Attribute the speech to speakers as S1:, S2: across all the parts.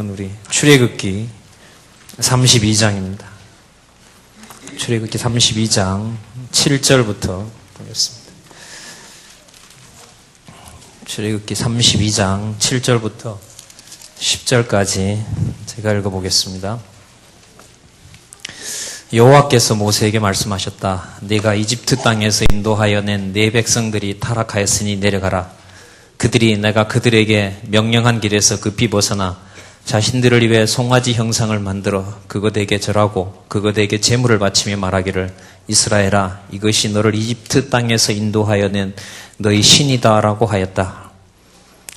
S1: 성경은 우리 출애굽기 32장입니다. 출애굽기 32장 7절부터 보겠습니다. 출애굽기 32장 7절부터 10절까지 제가 읽어보겠습니다. 여호와께서 모세에게 말씀하셨다. 네가 이집트 땅에서 인도하여 낸 네 백성들이 타락하였으니 내려가라. 그들이 내가 그들에게 명령한 길에서 급히 벗어나 자신들을 위해 송아지 형상을 만들어 그것에게 절하고 그것에게 제물을 바치며 말하기를 이스라엘아 이것이 너를 이집트 땅에서 인도하여 낸 너희 신이다라고 하였다.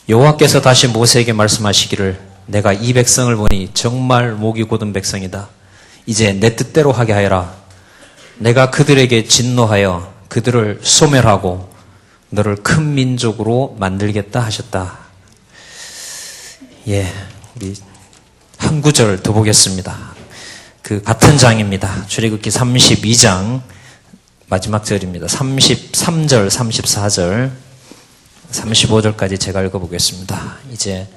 S1: 여호와께서 다시 모세에게 말씀하시기를 내가 이 백성을 보니 정말 목이 곧은 백성이다. 이제 내 뜻대로 하게 하여라. 내가 그들에게 진노하여 그들을 소멸하고 너를 큰 민족으로 만들겠다 하셨다. 우리 한 구절 더 보겠습니다. 그 같은 장입니다. 출애굽기 32장 마지막 절입니다. 33절, 34절, 35절까지 제가 읽어보겠습니다. 이제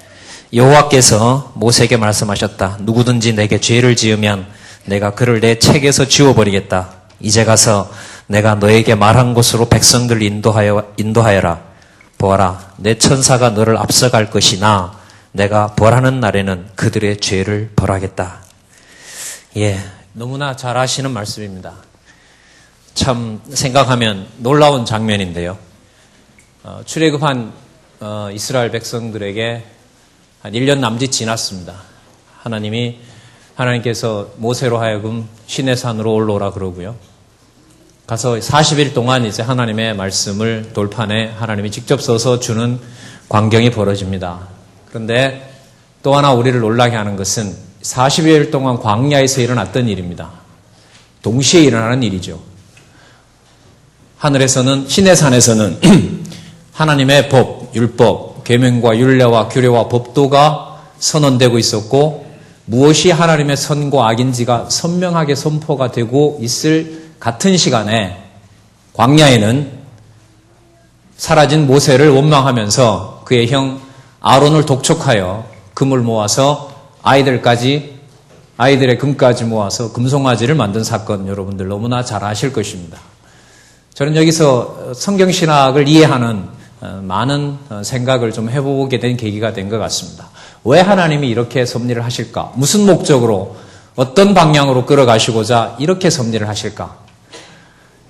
S1: 여호와께서 모세에게 말씀하셨다. 누구든지 내게 죄를 지으면 내가 그를 내 책에서 지워버리겠다. 이제 가서 내가 너에게 말한 곳으로 백성들을 인도하여라. 보아라, 내 천사가 너를 앞서갈 것이나 내가 벌하는 날에는 그들의 죄를 벌하겠다. 너무나 잘 아시는 말씀입니다. 참 생각하면 놀라운 장면인데요. 출애굽한 이스라엘 백성들에게 한 1년 남짓 지났습니다. 하나님께서 모세로 하여금 시내산으로 올라오라 그러고요. 가서 40일 동안 이제 하나님의 말씀을 돌판에 하나님이 직접 써서 주는 광경이 벌어집니다. 그런데 또 하나 우리를 놀라게 하는 것은 40일 동안 광야에서 일어났던 일입니다. 동시에 일어나는 일이죠. 하늘에서는 시내산에서는 하나님의 법, 율법, 계명과 율례와 규례와 법도가 선언되고 있었고 무엇이 하나님의 선과 악인지가 선명하게 선포가 되고 있을 같은 시간에 광야에는 사라진 모세를 원망하면서 그의 형 아론을 독촉하여 금을 모아서 아이들의 금까지 모아서 금송아지를 만든 사건 여러분들 너무나 잘 아실 것입니다. 저는 여기서 성경신학을 이해하는 많은 생각을 좀 해보게 된 계기가 된 것 같습니다. 왜 하나님이 이렇게 섭리를 하실까? 무슨 목적으로 어떤 방향으로 끌어가시고자 이렇게 섭리를 하실까?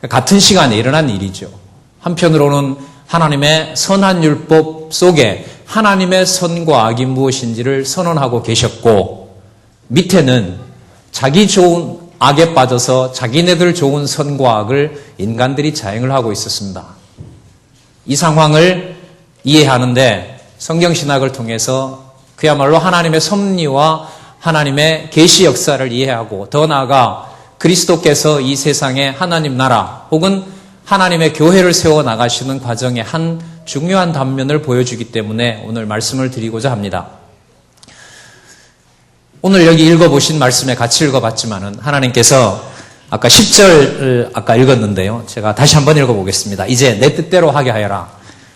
S1: 같은 시간에 일어난 일이죠. 한편으로는 하나님의 선한 율법 속에 하나님의 선과 악이 무엇인지를 선언하고 계셨고 밑에는 자기 좋은 악에 빠져서 자기네들 좋은 선과 악을 인간들이 자행을 하고 있었습니다. 이 상황을 이해하는데 성경신학을 통해서 그야말로 하나님의 섭리와 하나님의 계시 역사를 이해하고 더 나아가 그리스도께서 이 세상에 하나님 나라 혹은 하나님의 교회를 세워나가시는 과정의 한 중요한 단면을 보여주기 때문에 오늘 말씀을 드리고자 합니다. 오늘 여기 읽어보신 말씀에 같이 읽어봤지만은 하나님께서 아까 10절 아까 읽었는데요. 제가 다시 한번 읽어보겠습니다. 이제 내 뜻대로 하게 하여라.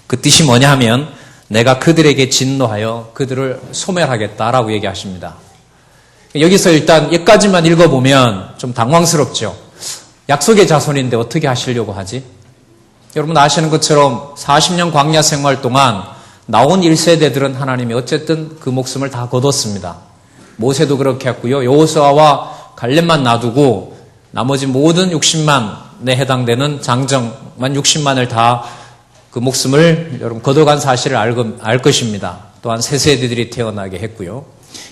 S1: 그 뜻이 뭐냐 하면 내가 그들에게 진노하여 그들을 소멸하겠다라고 얘기하십니다. 여기서 일단 여기까지만 읽어보면 좀 당황스럽죠. 약속의 자손인데 어떻게 하시려고 하지? 여러분 아시는 것처럼 40년 광야 생활 동안 나온 1세대들은 하나님이 어쨌든 그 목숨을 다 거뒀습니다. 모세도 그렇게 했고요. 여호수아와 갈렙만 놔두고 나머지 모든 60만에 해당되는 장정만 60만을 다 그 목숨을 여러분 거둬간 사실을 알 것입니다. 또한 새 세대들이 태어나게 했고요.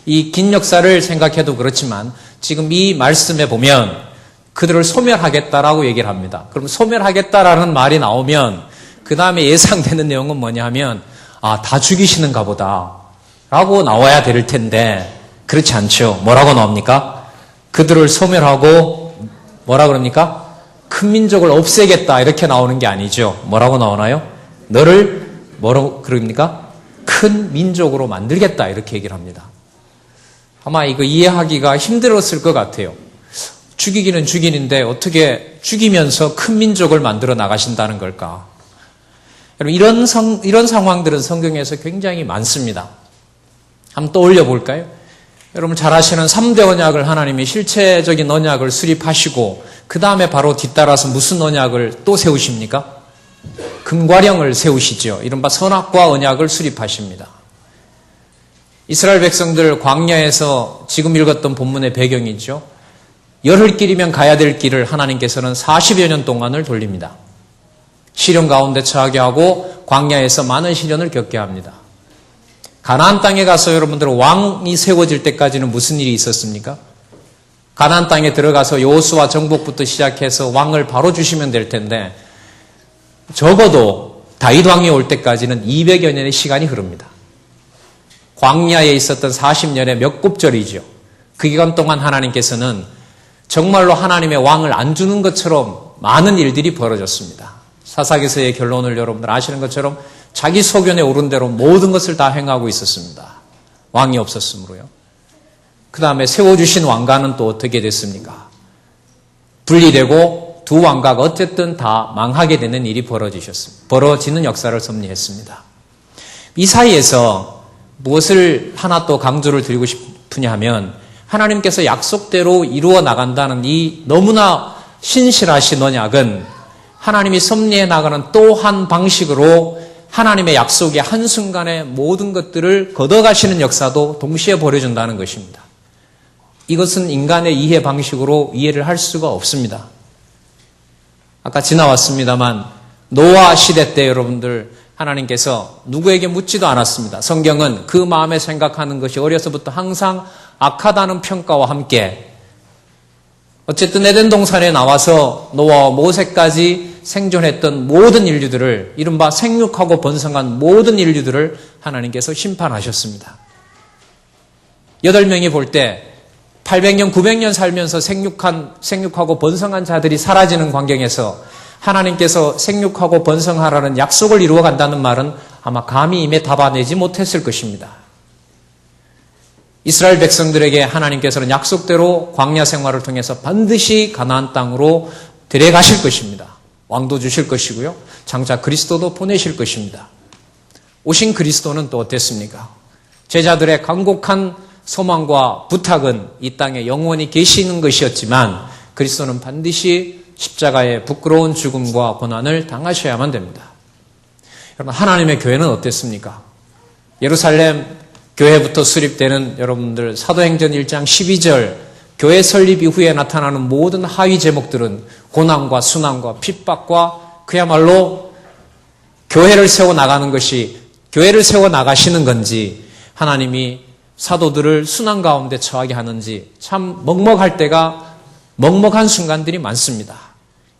S1: 이 긴 역사를 생각해도 그렇지만 지금 이 말씀에 보면 그들을 소멸하겠다라고 얘기를 합니다. 그럼 소멸하겠다라는 말이 나오면 그 다음에 예상되는 내용은 뭐냐 하면 다 죽이시는가 보다 라고 나와야 될 텐데 그렇지 않죠. 뭐라고 나옵니까? 그들을 소멸하고 뭐라 그럽니까? 큰 민족을 없애겠다 이렇게 나오는 게 아니죠. 뭐라고 나오나요? 너를 뭐라고 그럽니까? 큰 민족으로 만들겠다 이렇게 얘기를 합니다. 아마 이거 이해하기가 힘들었을 것 같아요. 죽이기는 죽이는데 어떻게 죽이면서 큰 민족을 만들어 나가신다는 걸까? 여러분 이런 상황들은 성경에서 굉장히 많습니다. 한번 떠올려 볼까요? 여러분 잘 아시는 3대 언약을 하나님이 실체적인 언약을 수립하시고 그 다음에 바로 뒤따라서 무슨 언약을 또 세우십니까? 금과령을 세우시죠. 이른바 선악과 언약을 수립하십니다. 이스라엘 백성들 광야에서 지금 읽었던 본문의 배경이죠. 열흘 길이면 가야 될 길을 하나님께서는 40여 년 동안을 돌립니다. 시련 가운데 처하게 하고 광야에서 많은 시련을 겪게 합니다. 가나안 땅에 가서 여러분들 왕이 세워질 때까지는 무슨 일이 있었습니까? 가나안 땅에 들어가서 여호수아 정복부터 시작해서 왕을 바로 주시면 될 텐데 적어도 다윗 왕이 올 때까지는 200여 년의 시간이 흐릅니다. 광야에 있었던 40년의 몇 곱절이죠. 그 기간 동안 하나님께서는 정말로 하나님의 왕을 안 주는 것처럼 많은 일들이 벌어졌습니다. 사사기서의 결론을 여러분들 아시는 것처럼 자기 소견에 오른 대로 모든 것을 다 행하고 있었습니다. 왕이 없었으므로요. 그 다음에 세워주신 왕가는 또 어떻게 됐습니까? 분리되고 두 왕가가 어쨌든 다 망하게 되는 일이 벌어지는 역사를 섭리했습니다. 이 사이에서 무엇을 하나 또 강조를 드리고 싶으냐 하면 하나님께서 약속대로 이루어 나간다는 이 너무나 신실하신 언약은 하나님이 섭리해 나가는 또 한 방식으로 하나님의 약속의 한순간에 모든 것들을 걷어가시는 역사도 동시에 벌어진다는 것입니다. 이것은 인간의 이해 방식으로 이해를 할 수가 없습니다. 아까 지나왔습니다만 노아 시대 때 여러분들 하나님께서 누구에게 묻지도 않았습니다. 성경은 그 마음에 생각하는 것이 어려서부터 항상 악하다는 평가와 함께 어쨌든 에덴 동산에 나와서 노아와 모세까지 생존했던 모든 인류들을 이른바 생육하고 번성한 모든 인류들을 하나님께서 심판하셨습니다. 8명이 볼 때 800년, 900년 살면서 생육하고 번성한 자들이 사라지는 광경에서 하나님께서 생육하고 번성하라는 약속을 이루어 간다는 말은 아마 감히 임에 답아내지 못했을 것입니다. 이스라엘 백성들에게 하나님께서는 약속대로 광야 생활을 통해서 반드시 가나안 땅으로 데려가실 것입니다. 왕도 주실 것이고요. 장차 그리스도도 보내실 것입니다. 오신 그리스도는 또 어땠습니까? 제자들의 간곡한 소망과 부탁은 이 땅에 영원히 계시는 것이었지만 그리스도는 반드시 십자가의 부끄러운 죽음과 고난을 당하셔야만 됩니다. 여러분, 하나님의 교회는 어땠습니까? 예루살렘 교회부터 수립되는 여러분들 사도행전 1장 12절 교회 설립 이후에 나타나는 모든 하위 제목들은 고난과 순환과 핍박과 그야말로 교회를 세워나가는 것이 교회를 세워나가시는 건지 하나님이 사도들을 순환 가운데 처하게 하는지 참 먹먹할 때가 먹먹한 순간들이 많습니다.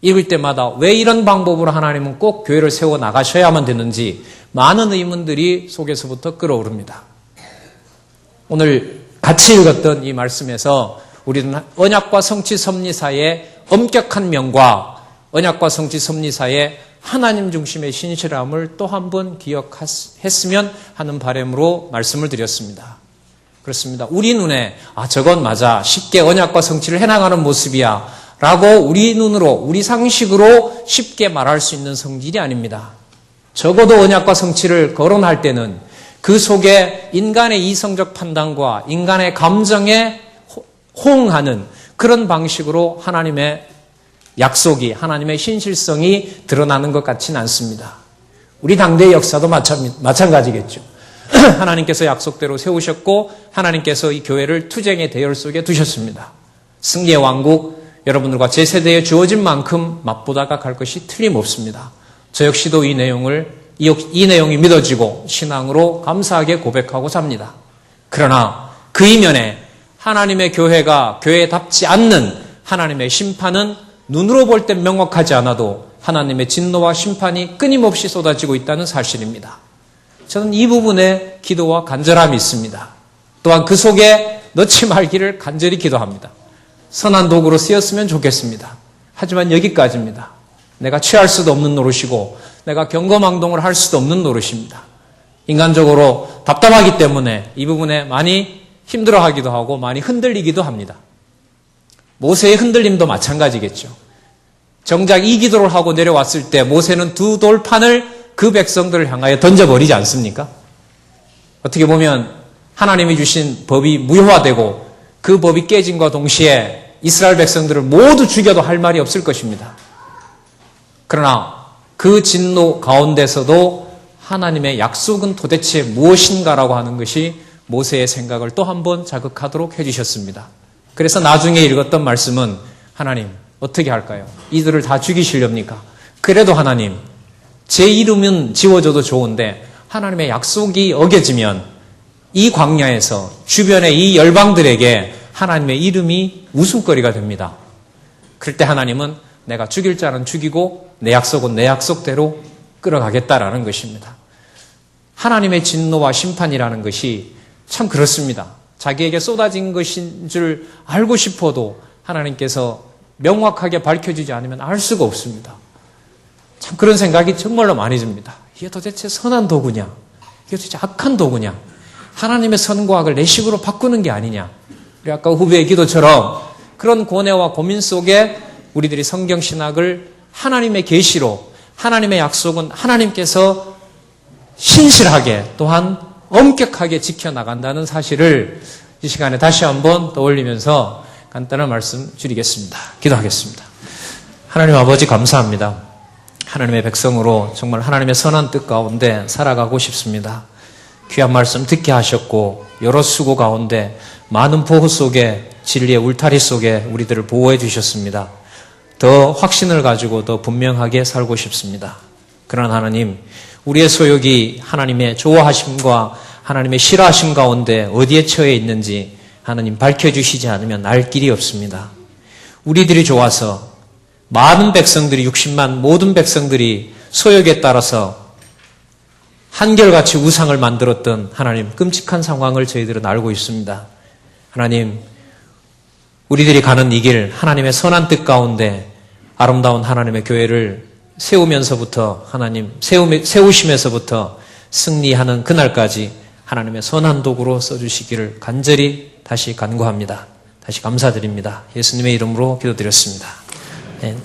S1: 읽을 때마다 왜 이런 방법으로 하나님은 꼭 교회를 세워나가셔야만 되는지 많은 의문들이 속에서부터 끌어오릅니다. 오늘 같이 읽었던 이 말씀에서 우리는 언약과 성취 섭리 사이의 엄격한 면과 언약과 성취 섭리 사이의 하나님 중심의 신실함을 또 한 번 기억했으면 하는 바람으로 말씀을 드렸습니다. 그렇습니다. 우리 눈에 저건 맞아 쉽게 언약과 성취를 해나가는 모습이야 라고 우리 눈으로 우리 상식으로 쉽게 말할 수 있는 성질이 아닙니다. 적어도 언약과 성취를 거론할 때는 그 속에 인간의 이성적 판단과 인간의 감정에 호응하는 그런 방식으로 하나님의 약속이 하나님의 신실성이 드러나는 것 같지는 않습니다. 우리 당대의 역사도 마찬가지겠죠. 하나님께서 약속대로 세우셨고 하나님께서 이 교회를 투쟁의 대열 속에 두셨습니다. 승리의 왕국 여러분들과 제 세대에 주어진 만큼 맛보다가 갈 것이 틀림없습니다. 저 역시도 이 내용이 믿어지고 신앙으로 감사하게 고백하고 삽니다. 그러나 그 이면에 하나님의 교회가 교회답지 않는 하나님의 심판은 눈으로 볼 땐 명확하지 않아도 하나님의 진노와 심판이 끊임없이 쏟아지고 있다는 사실입니다. 저는 이 부분에 기도와 간절함이 있습니다. 또한 그 속에 넣지 말기를 간절히 기도합니다. 선한 도구로 쓰였으면 좋겠습니다. 하지만 여기까지입니다. 내가 취할 수도 없는 노릇이고 내가 경거망동을 할 수도 없는 노릇입니다. 인간적으로 답답하기 때문에 이 부분에 많이 힘들어하기도 하고 많이 흔들리기도 합니다. 모세의 흔들림도 마찬가지겠죠. 정작 이 기도를 하고 내려왔을 때 모세는 두 돌판을 그 백성들을 향하여 던져버리지 않습니까? 어떻게 보면 하나님이 주신 법이 무효화되고 그 법이 깨짐과 동시에 이스라엘 백성들을 모두 죽여도 할 말이 없을 것입니다. 그러나 그 진노 가운데서도 하나님의 약속은 도대체 무엇인가라고 하는 것이 모세의 생각을 또 한 번 자극하도록 해주셨습니다. 그래서 나중에 읽었던 말씀은 하나님 어떻게 할까요? 이들을 다 죽이시렵니까? 그래도 하나님 제 이름은 지워져도 좋은데 하나님의 약속이 어겨지면 이 광야에서 주변의 이 열방들에게 하나님의 이름이 웃음거리가 됩니다. 그럴 때 하나님은 내가 죽일 자는 죽이고 내 약속은 내 약속대로 끌어가겠다라는 것입니다. 하나님의 진노와 심판이라는 것이 참 그렇습니다. 자기에게 쏟아진 것인 줄 알고 싶어도 하나님께서 명확하게 밝혀주지 않으면 알 수가 없습니다. 참 그런 생각이 정말로 많이 듭니다. 이게 도대체 선한 도구냐? 이게 도대체 악한 도구냐? 하나님의 선과 악을 내 식으로 바꾸는 게 아니냐? 우리 아까 후배의 기도처럼 그런 고뇌와 고민 속에 우리들이 성경신학을 하나님의 계시로 하나님의 약속은 하나님께서 신실하게 또한 엄격하게 지켜나간다는 사실을 이 시간에 다시 한번 떠올리면서 간단한 말씀 드리겠습니다. 기도하겠습니다. 하나님 아버지 감사합니다. 하나님의 백성으로 정말 하나님의 선한 뜻 가운데 살아가고 싶습니다. 귀한 말씀 듣게 하셨고 여러 수고 가운데 많은 보호 속에 진리의 울타리 속에 우리들을 보호해 주셨습니다. 더 확신을 가지고 더 분명하게 살고 싶습니다. 그러나 하나님, 우리의 소욕이 하나님의 좋아하심과 하나님의 싫어하심 가운데 어디에 처해 있는지 하나님 밝혀주시지 않으면 알 길이 없습니다. 우리들이 좋아서 많은 백성들이 60만 모든 백성들이 소욕에 따라서 한결같이 우상을 만들었던 하나님 끔찍한 상황을 저희들은 알고 있습니다. 하나님, 우리들이 가는 이 길 하나님의 선한 뜻 가운데 아름다운 하나님의 교회를 세우면서부터 하나님 세우심에서부터 승리하는 그날까지 하나님의 선한 도구로 써주시기를 간절히 다시 간구합니다. 다시 감사드립니다. 예수님의 이름으로 기도드렸습니다. 네.